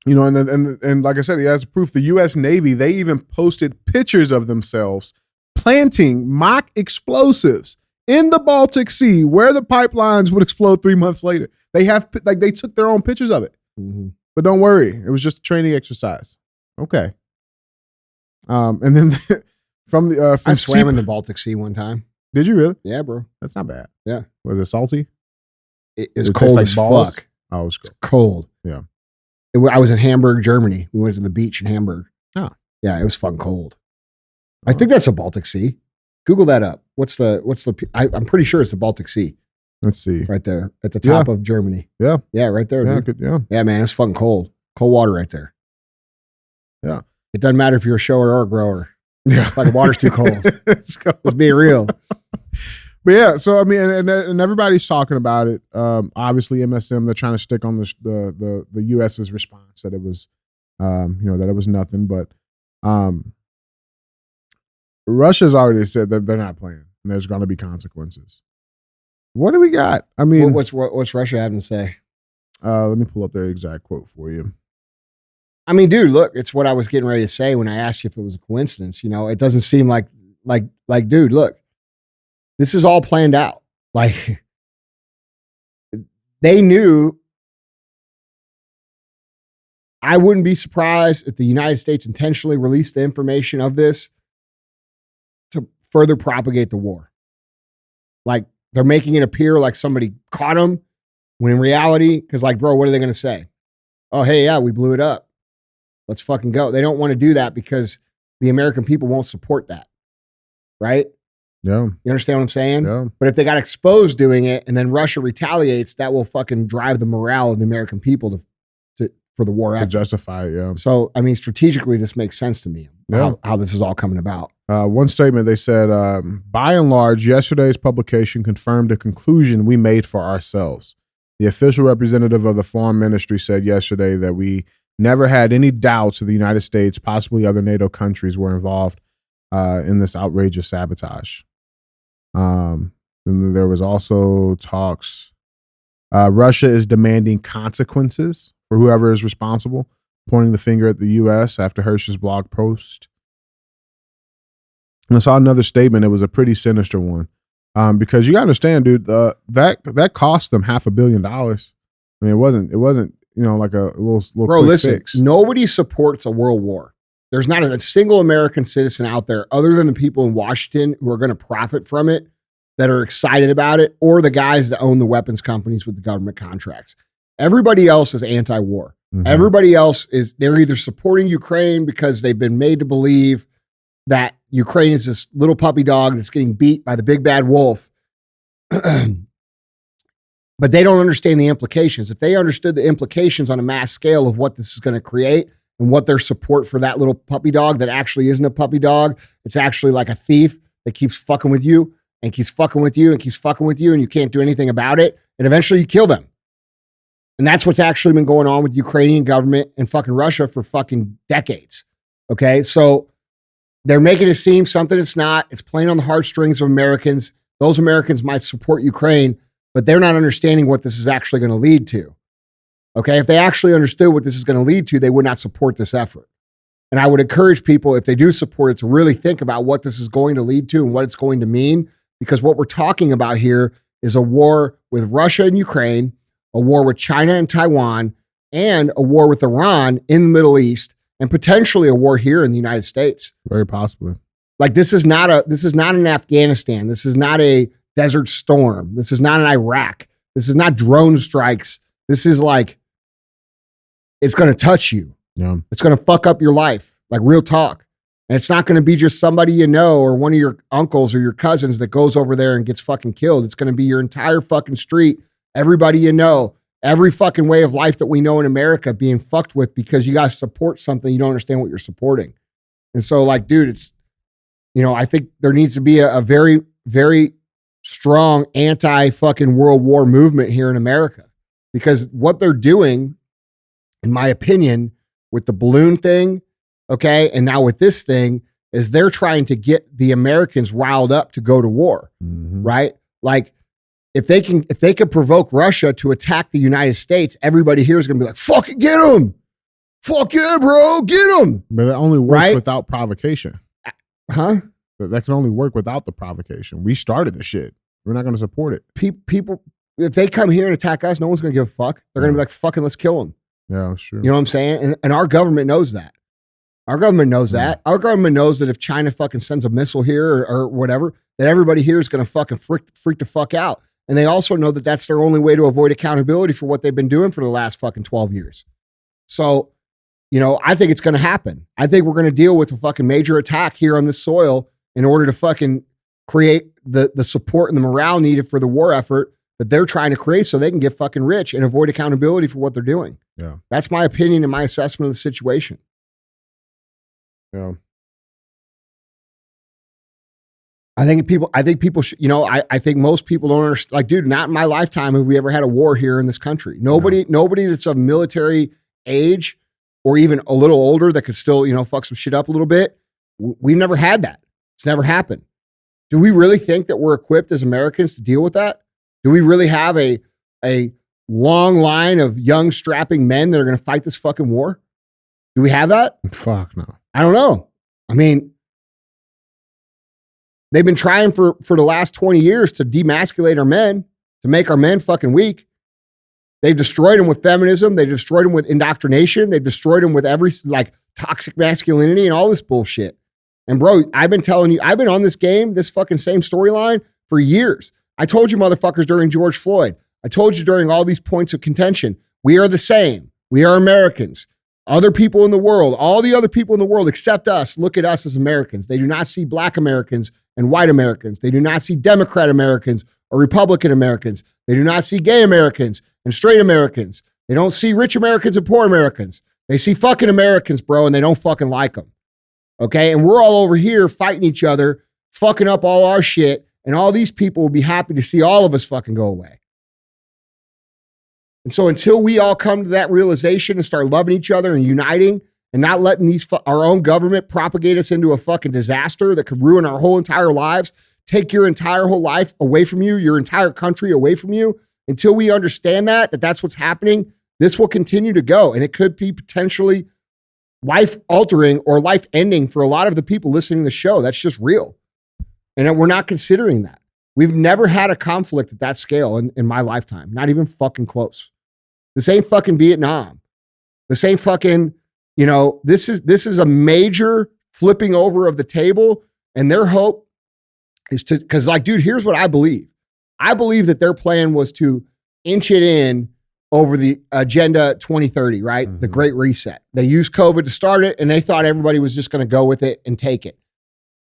like I said, he has proof. The U.S. Navy, they even posted pictures of themselves planting mock explosives in the Baltic Sea where the pipelines would explode 3 months later. They took their own pictures of it.
Mm-hmm.
But don't worry, it was just a training exercise. Okay. And then
I swam in the Baltic Sea one time.
Did you really?
Yeah, bro.
That's not bad.
Yeah.
Was it salty?
It was cold as
balls?
fuck.
Oh, it was
cold.
Yeah.
I was in Hamburg, Germany. We went to the beach in Hamburg.
Oh.
Yeah, it was fucking cold. I think that's the Baltic Sea. Google that up. I'm pretty sure it's the Baltic Sea.
Let's see.
Right there at the top of Germany.
Yeah.
Yeah, right there.
Yeah,
dude.
good, yeah.
Yeah, man, it's fucking cold. Cold water right there.
Yeah.
It doesn't matter if you're a shower or a grower.
Yeah.
Like the water's too cold.
It's cold.
Let's be real.
But yeah, so I mean, and everybody's talking about it. Obviously, MSM, they're trying to stick on the U.S.'s response that it was, that it was nothing. But Russia's already said that they're not playing, and there's going to be consequences. What do we got? I mean,
what's Russia having to say?
Let me pull up their exact quote for you.
I mean, dude, look, it's what I was getting ready to say when I asked you if it was a coincidence. It doesn't seem like, dude, look, this is all planned out. Like, they knew. I wouldn't be surprised if the United States intentionally released the information of this to further propagate the war. Like, they're making it appear like somebody caught them, when in reality, because like, bro, what are they going to say? Oh, hey, yeah, we blew it up. Let's fucking go. They don't want to do that because the American people won't support that. Right?
Yeah.
You understand what I'm saying?
Yeah.
But if they got exposed doing it and then Russia retaliates, that will fucking drive the morale of the American people for the war
To
effort.
justify it, yeah.
So, I mean, strategically, this makes sense to me, how this is all coming about.
One statement, they said, by and large, yesterday's publication confirmed a conclusion we made for ourselves. The official representative of the Foreign Ministry said yesterday that we never had any doubts that the United States, possibly other NATO countries, were involved in this outrageous sabotage. And there was also talks. Russia is demanding consequences for whoever is responsible, pointing the finger at the U.S. after Hersh's blog post. And I saw another statement. It was a pretty sinister one, because you got to understand, dude. That cost them $500 million. I mean, it wasn't like a little
Bro,
quick
listen,
fix.
nobody supports a world war. There's not a single American citizen out there, other than the people in Washington who are going to profit from it, that are excited about it, or the guys that own the weapons companies with the government contracts. Everybody else is anti-war.
Mhm.
Everybody else they're either supporting Ukraine because they've been made to believe that Ukraine is this little puppy dog that's getting beat by the big bad wolf. But they don't understand the implications. If they understood the implications on a mass scale of what this is going to create and what their support for that little puppy dog that actually isn't a puppy dog, it's actually like a thief that keeps fucking with you and keeps fucking with you and keeps fucking with you, and you can't do anything about it, and eventually you kill them. And that's what's actually been going on with the Ukrainian government and fucking Russia for fucking decades. Okay? So they're making it seem something it's not. It's playing on the heartstrings of Americans. Those Americans might support Ukraine, but they're not understanding what this is actually going to lead to. Okay? If they actually understood what this is going to lead to, they would not support this effort. And I would encourage people, if they do support it, to really think about what this is going to lead to and what it's going to mean, because what we're talking about here is a war with Russia and Ukraine, a war with China and Taiwan, and a war with Iran in the Middle East, and potentially a war here in the United States.
Very possibly.
Like, this is not an Afghanistan. This is not a Desert Storm. This is not an Iraq. This is not drone strikes. This is like, it's going to touch you.
Yeah.
It's going to fuck up your life, like real talk. And it's not going to be just somebody you know or one of your uncles or your cousins that goes over there and gets fucking killed. It's going to be your entire fucking street, everybody you know, every fucking way of life that we know in America being fucked with because you guys support something you don't understand what you're supporting. And so, like, dude, it's, I think there needs to be a very, very strong anti-fucking world war movement here in America, because what they're doing, in my opinion, with the balloon thing, okay, and now with this thing, is they're trying to get the Americans riled up to go to war, right? Like, if they can provoke Russia to attack the United States, everybody here is going to be like, fucking get them. Fuck yeah, bro, get them.
But that only works
Right?
without provocation.
Huh?
That can only work without the provocation. We started the shit. We're not going to support it.
People, if they come here and attack us, no one's going to give a fuck. They're going to be like, fucking let's kill them.
Yeah, that's true.
You know what I'm saying? And our government knows that. Our government knows that. Our government knows that if China fucking sends a missile here or whatever, that everybody here is going to fucking freak the fuck out. And they also know that that's their only way to avoid accountability for what they've been doing for the last fucking 12 years. So, I think it's going to happen. I think we're going to deal with a fucking major attack here on this soil in order to fucking create the support and the morale needed for the war effort that they're trying to create so they can get fucking rich and avoid accountability for what they're doing.
Yeah.
That's my opinion and my assessment of the situation.
Yeah.
I think people should, I think most people don't understand. Like, dude, not in my lifetime have we ever had a war here in this country. Nobody that's of military age or even a little older that could still, fuck some shit up a little bit. We've never had that. It's never happened. Do we really think that we're equipped as Americans to deal with that? Do we really have a long line of young strapping men that are going to fight this fucking war? Do we have that?
Fuck no.
I don't know. I mean, they've been trying for the last 20 years to demasculate our men, to make our men fucking weak. They've destroyed them with feminism. They've destroyed them with indoctrination. They've destroyed them with every, like, toxic masculinity and all this bullshit. And bro, I've been telling you, I've been on this game, this fucking same storyline for years. I told you motherfuckers during George Floyd. I told you during all these points of contention, we are the same. We are Americans. Other people in the world, all the other people in the world except us, look at us as Americans. They do not see black Americans and white Americans. They do not see Democrat Americans or Republican Americans. They do not see gay Americans and straight Americans. They don't see rich Americans and poor Americans. They see fucking Americans, bro, and they don't fucking like them. Okay? And we're all over here fighting each other, fucking up all our shit, and all these people will be happy to see all of us fucking go away. And so until we all come to that realization and start loving each other and uniting and not letting our own government propagate us into a fucking disaster that could ruin our whole entire lives, take your entire whole life away from you, your entire country away from you, until we understand that that's what's happening, this will continue to go. And it could be potentially life-altering or life-ending for a lot of the people listening to the show. That's just real. And we're not considering that. We've never had a conflict at that scale in my lifetime. Not even fucking close. This ain't fucking Vietnam. This ain't fucking, this is a major flipping over of the table. And their hope is because dude, here's what I believe. I believe that their plan was to inch it in over the Agenda 2030, right? Mm-hmm. The Great Reset. They used COVID to start it, and they thought everybody was just going to go with it and take it.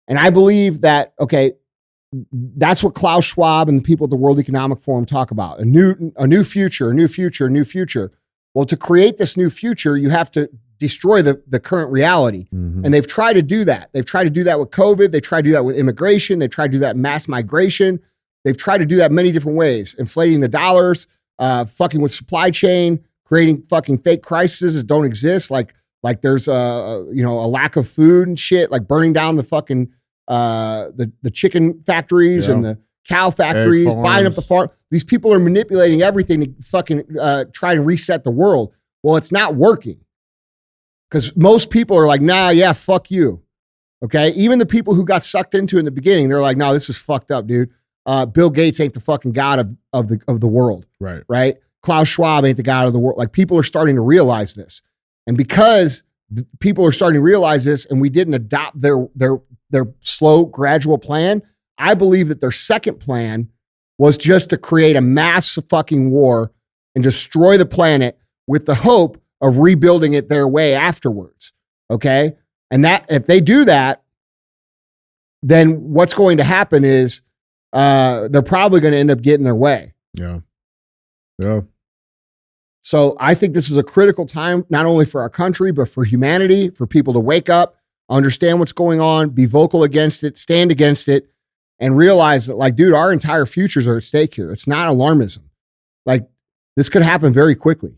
And I believe that, okay, that's what Klaus Schwab and the people at the World Economic Forum talk about. A new future. Well, to create this new future, you have to destroy the current reality. Mm-hmm. And they've tried to do that. They've tried to do that with COVID. They tried to do that with immigration. They tried to do that mass migration. They've tried to do that many different ways, inflating the dollars, fucking with supply chain, creating fucking fake crises that don't exist. Like there's a lack of food and shit, like burning down the fucking the chicken factories and the cow factories, buying up the farm. These people are manipulating everything to fucking try to reset the world. Well, it's not working because most people are like, nah, yeah, fuck you. Okay. Even the people who got sucked into it in the beginning, they're like, no, this is fucked up, dude. Bill Gates ain't the fucking god of the world. Right. Right. Klaus Schwab ain't the god of the world. Like people are starting to realize this. And because people are starting to realize this and we didn't adopt their slow, gradual plan, I believe that their second plan was just to create a mass fucking war and destroy the planet with the hope of rebuilding it their way afterwards. Okay? And that if they do that, then what's going to happen is they're probably going to end up getting their way.
Yeah. Yeah.
So I think this is a critical time, not only for our country, but for humanity, for people to wake up, understand what's going on, be vocal against it, stand against it, and realize that, like, dude, our entire futures are at stake here. It's not alarmism. Like, this could happen very quickly.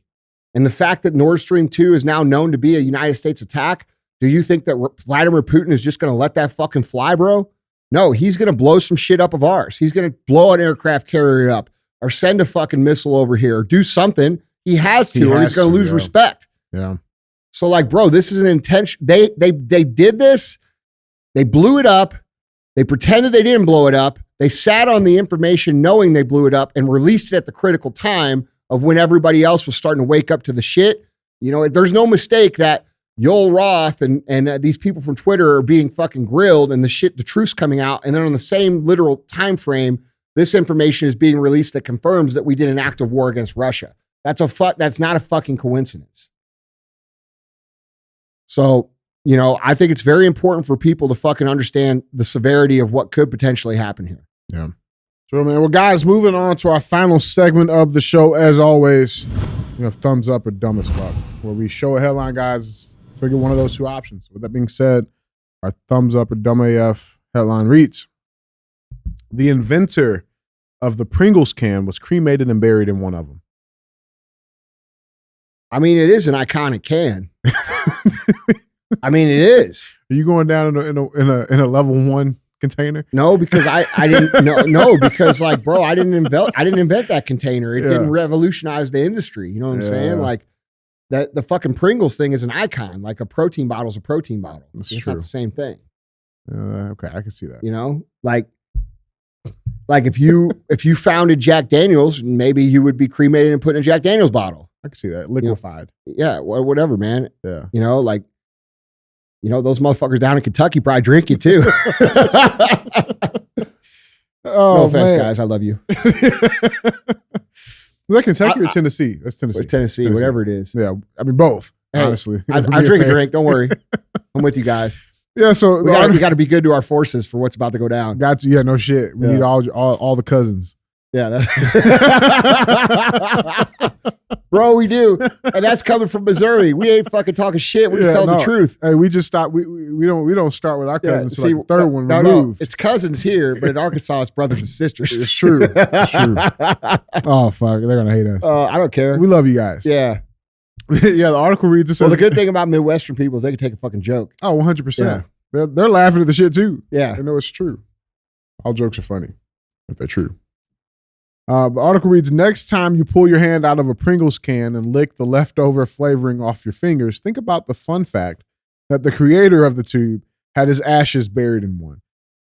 And the fact that Nord Stream 2 is now known to be a United States attack, do you think that Vladimir Putin is just going to let that fucking fly, bro? No, he's going to blow some shit up of ours. He's going to blow an aircraft carrier up or send a fucking missile over here or do something. He has to, or he's going to lose respect.
Yeah.
So, like, bro, this is an intention. They did this. They blew it up. They pretended they didn't blow it up. They sat on the information knowing they blew it up and released it at the critical time of when everybody else was starting to wake up to the shit. You know, there's no mistake that Yoel Roth and these people from Twitter are being fucking grilled and the truth's coming out. And then on the same literal time frame, this information is being released that confirms that we did an act of war against Russia. That's not a fucking coincidence. So, you know, I think it's very important for people to fucking understand the severity of what could potentially happen here.
Yeah. So, man, well, guys, moving on to our final segment of the show. As always, we have thumbs up or dumb as fuck, where we show a headline, guys, trigger one of those two options. With that being said, our thumbs up or dumb AF headline reads: the inventor of the Pringles can was cremated and buried in one of them.
I mean, it is an iconic can. I mean, it is.
Are you going down in a level 1 container?
No, because I didn't. No, because, like, bro, I didn't invent that container. It didn't revolutionize the industry. You know what I'm saying? Like, that the fucking Pringles thing is an icon. Like, a protein bottle is a protein bottle. It's
true.
not the same thing.
Okay, I can see that.
You know, like if you founded Jack Daniels, maybe you would be cremated and put in a Jack Daniels bottle.
I can see that. Liquefied.
Yeah, whatever, man.
Yeah.
You know, like, You know, those motherfuckers down in Kentucky probably drink it too. No offense, guys. I love you.
Is that Kentucky or Tennessee? That's Tennessee.
Tennessee, whatever it is.
Yeah, I mean both.
Hey,
honestly,
I drink a drink. Don't worry, I'm with you guys.
Yeah, so
we got to be good to our forces for what's about to go down.
Got to, yeah, no shit. We need all the cousins.
Yeah, bro, we do, and that's coming from Missouri. We ain't fucking talking shit. We just telling the truth.
Hey, we just stop. We don't start with our cousins. See, like the third one removed.
No, it's cousins here, but in Arkansas, it's brothers and sisters.
It's true. It's true. Oh fuck, they're gonna hate us.
I don't care.
We love you guys.
Yeah.
Yeah, the article reads. It says,
well, the good thing about Midwestern people is they can take a fucking joke.
Oh, 100%. They're laughing at the shit too.
Yeah.
They know it's true. All jokes are funny if they're true. The article reads, next time you pull your hand out of a Pringles can and lick the leftover flavoring off your fingers, think about the fun fact that the creator of the tube had his ashes buried in one.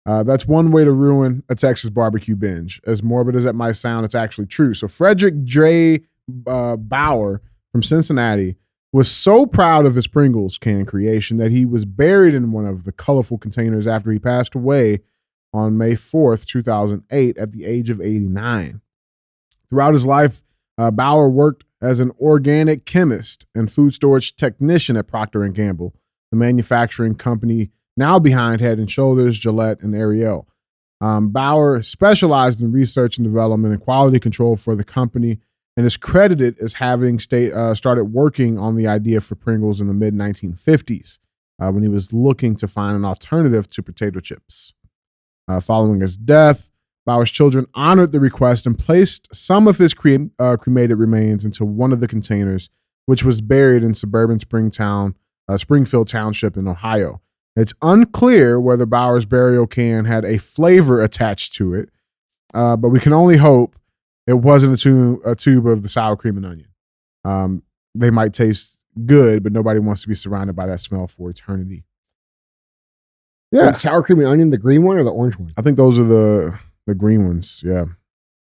That's one way to ruin a Texas barbecue binge. As morbid as that might sound, it's actually true. So Frederick J. Bauer from Cincinnati was so proud of his Pringles can creation that he was buried in one of the colorful containers after he passed away on May 4th, 2008 at the age of 89. Throughout his life, Bauer worked as an organic chemist and food storage technician at Procter & Gamble, the manufacturing company now behind Head & Shoulders, Gillette, and Ariel. Bauer specialized in research and development and quality control for the company and is credited as having started working on the idea for Pringles in the mid-1950s when he was looking to find an alternative to potato chips. Following his death, Bauer's children honored the request and placed some of his cremated remains into one of the containers, which was buried in suburban Springfield Township in Ohio. It's unclear whether Bauer's burial can had a flavor attached to it, but we can only hope it wasn't a tube of the sour cream and onion. They might taste good, but nobody wants to be surrounded by that smell for eternity. Yeah.
Wait, sour cream and onion, the green one or the orange one?
I think those are the green ones. Yeah.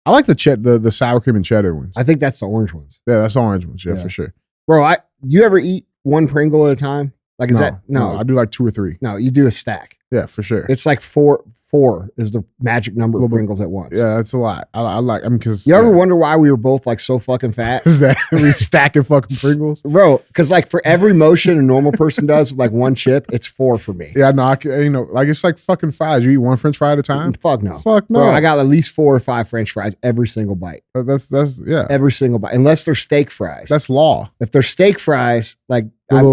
I like the sour cream and cheddar ones.
I think that's the orange ones.
Yeah, that's the orange ones. Yeah, for sure.
Bro, you ever eat one Pringle at a time? Like,
No, I do like 2 or 3.
No, you do a stack.
Yeah, for sure.
It's like 4 is the magic number of Pringles at once.
Yeah, that's a lot. Because
you ever wonder why we were both like so fucking fat?
Is that we stacking fucking Pringles,
bro? Because like for every motion a normal person does with like one chip, it's 4 for me.
Yeah, no, like it's like fucking fries. You eat one French fry at a time?
Fuck no,
bro.
I got at least 4 or 5 French fries every single bite.
That's
every single bite, unless they're steak fries.
That's law.
If they're steak fries, like
the little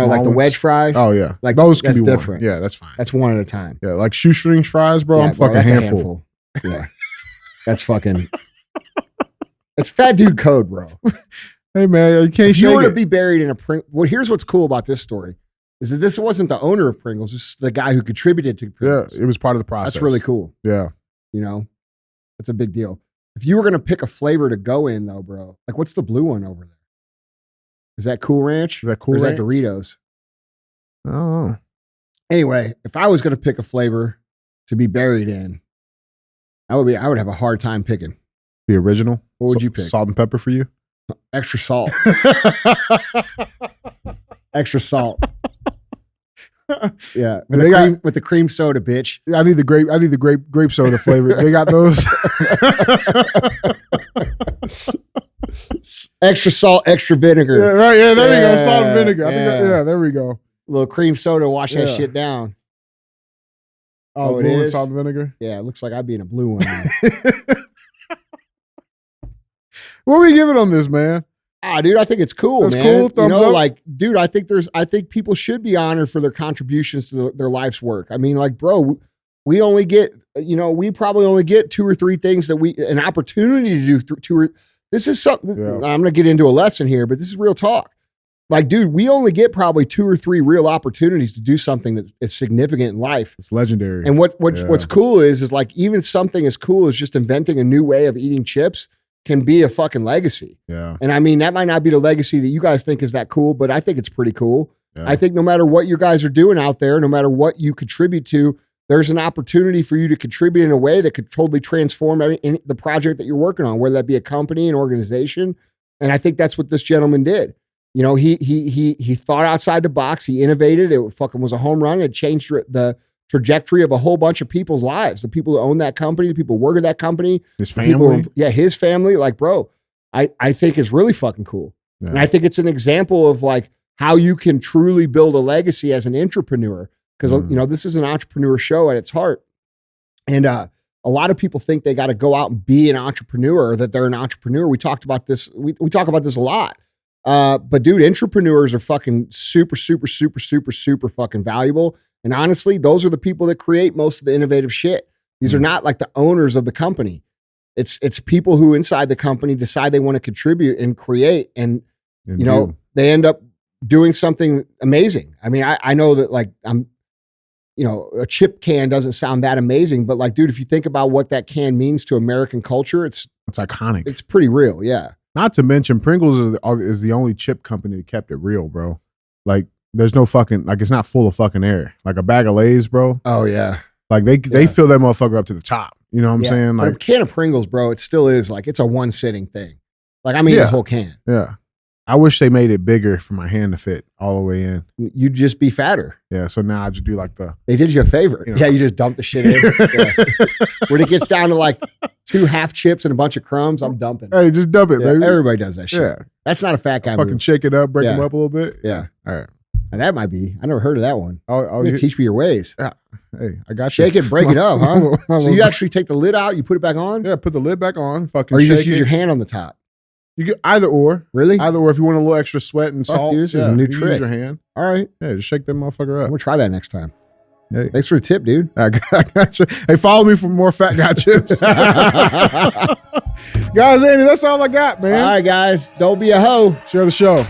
like the wedge fries.
Oh yeah,
like
those can be
different.
Yeah, that's fine.
That's one at a time.
Yeah, like shoestring fries, bro. I'm fucking handful.
Yeah, that's fucking. It's fat dude code, bro.
Hey man, you can't.
If you were to be buried in a Pringles, well, here's what's cool about this story: is that this wasn't the owner of Pringles, this is the guy who contributed to Pringles.
Yeah, it was part of the process.
That's really cool.
Yeah,
that's a big deal. If you were gonna pick a flavor to go in, though, bro, like what's the blue one over there? Is that Cool Ranch?
Is that Cool
Ranch?
Ranch?
Is that Doritos?
I don't know.
Anyway, if I was going to pick a flavor to be buried in, I would have a hard time picking.
The original?
What would you pick?
Salt and pepper for you?
Extra salt. Extra salt. Yeah, with the cream soda, bitch.
I need the grape soda flavor. They got those.
Extra salt, extra vinegar.
Yeah, right. Yeah, there we go. Salt and vinegar. I think there we go.
A little cream soda, wash that shit down.
Oh,
it is
salt and vinegar.
Yeah, it looks like I'd be in a blue one.
What are we giving on this, man?
Dude, I think it's cool.
That's
man.
cool. Thumbs up.
Like, dude, I think people should be honored for their contributions to their life's work. I mean, like, bro, we only get, we probably only get 2 or 3 things that an opportunity to do. This is something. Yeah. I'm going to get into a lesson here, but this is real talk. Like, dude, we only get probably 2 or 3 real opportunities to do something that's significant in life.
It's legendary.
And what's cool is like even something as cool as just inventing a new way of eating chips can be a fucking legacy.
Yeah.
And I mean, that might not be the legacy that you guys think is that cool, but I think it's pretty cool.
Yeah.
I think no matter what you guys are doing out there, no matter what you contribute to, there's an opportunity for you to contribute in a way that could totally transform the project that you're working on, whether that be a company, an organization. And I think that's what this gentleman did. You know, he thought outside the box. He innovated. It fucking was a home run. It changed the trajectory of a whole bunch of people's lives. The people who own that company, the people who work at that company,
his family.
His family. Like, bro, I think is really fucking cool. Yeah. And I think it's an example of like how you can truly build a legacy as an entrepreneur. Because, you know, this is an entrepreneur show at its heart. And a lot of people think they got to go out and be an entrepreneur, or that they're an entrepreneur. We talked about this. We talk about this a lot. But dude, entrepreneurs are fucking super fucking valuable. And honestly, those are the people that create most of the innovative shit. These are not like the owners of the company. It's people who inside the company decide they want to contribute and create. And you know, they end up doing something amazing. I mean, I know that like you know, a chip can doesn't sound that amazing, but like, dude, if you think about what that can means to American culture, it's
iconic.
It's pretty real. Yeah.
Not to mention Pringles is the only chip company that kept it real, bro. Like there's no fucking, like it's not full of fucking air. Like a bag of Lay's, bro.
Oh yeah.
Like they fill that motherfucker up to the top. You know what I'm saying? Like
but a can of Pringles, bro, it still is like, it's a one sitting thing. Like I'm eating a whole can.
Yeah. I wish they made it bigger for my hand to fit all the way in.
You'd just be fatter.
Yeah, so now I just do like
They did you a favor. You know. Yeah, you just dump the shit in. When it gets down to like 2 half chips and a bunch of crumbs, I'm dumping.
Hey, just dump it, baby.
Everybody does that shit. Yeah. That's not a fat guy
fucking
move.
Shake it up, break them up a little bit.
Yeah.
All right.
And that might be. I never heard of that one.
You
teach me your ways.
Yeah. Hey, I got
Shake it, break it up, huh? So you actually take the lid out, you put it back on?
Yeah, put the lid back on. Fucking
or you just use your hand on the top?
You get either or.
Really?
Either or. If you want a little extra sweat and salt,
dude, this is a new trick.
Use your hand.
All right.
Yeah, just shake that motherfucker up.
I'm gonna try that next time.
Hey.
Thanks for the tip, dude.
I got you. Hey, follow me for more Fat Guy Chips. Guys, Andy, that's all I got, man.
All right, guys. Don't be a hoe.
Share the show.